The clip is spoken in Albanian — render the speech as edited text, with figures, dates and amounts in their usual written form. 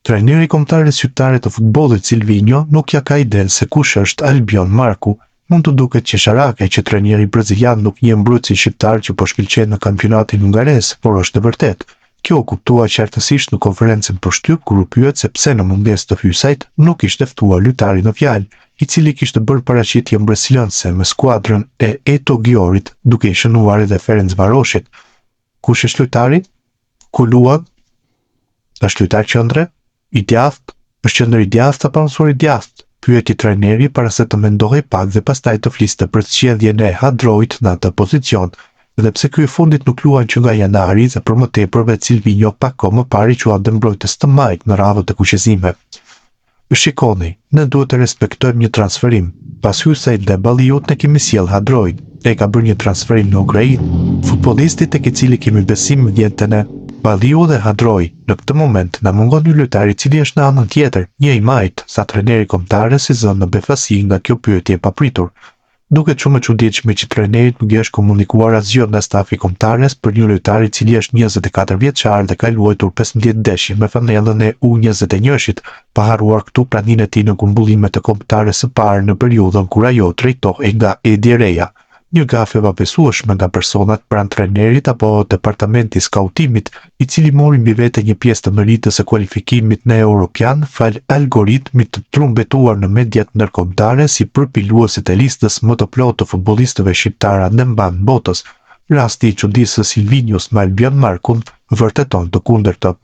Trajneri kombëtar shqiptare të futbollit Silvinho nuk ja ka iden se kush është Albion Marku. Mund të duket qesharake që trajneri brazilian nuk njeh mbrojtësin shqiptar që po shkëlqen në kampionatin hungares, por është e vërtetë. Kjo u kuptua qartësisht në konferencën përshtyp kur u pyet se pse në mungesë të hysajt nuk ishte ftuar lojtarin në fjalë, i cili kishte bërë paraqitje mbretësilënse me skuadrën e Eto Gjorit, duke i shënuar edhe Ferencvaroshit. Kush është lojtari? Ku luan? Është lojtar qendre? I djathtë? Është qendër i djathtë apo ansor i djathtë? Pyeti trajneri para se të mendohej pak dhe pastaj të fliste për zgjedhjen e Hadroit në atë pozicion. Dhe pse ky i fundit nuk luan që nga janari dhe për më tepër vetë Silvinho pak kohë më parë quante mbrojtës të majt në radhët e kuqezimeve. Shikoni, ne duhet të respektojmë një transferim. Pas hyrjes dhe Balliut ne kemi sjell Hadroin, e ka bërë një transferim në Ukrainë. Futbollistit tek i cili kemi besim vjen te ne. Balliu dhe Hadroi, në këtë moment na mungon një lojtar i cili është në anën tjetër, një i majt, sa trajneri kombëtar si zënë në befasi nga kjo pyetje e papritur. Duket shumë e çuditshme që trajnerit nuk i është komunikuar asgjë nga stafi kombëtares për një lojtar i cili është 24 vjeçar dhe ka luajtur 15 ndeshje me fanellën e U21-shit, pa harruar këtu praninë e tij në kumbullimet e kombëtares së parë në periudhën kur ajo drejtohej nga Edi Reja. Një gafe pabesueshme nga personat pranë trajnerit apo departamenti skautimit, i cili mori mbi vete një pjesë të meritës së kualifikimit në Europian fal algoritmit të trumbetuar në mediat ndërkombëtare si përpiluesit e listës më të plotë të futbollistëve shqiptar në mban botës. Rasti i çuditës së Silvinhos me Albion Markun vërteton të kundërtën.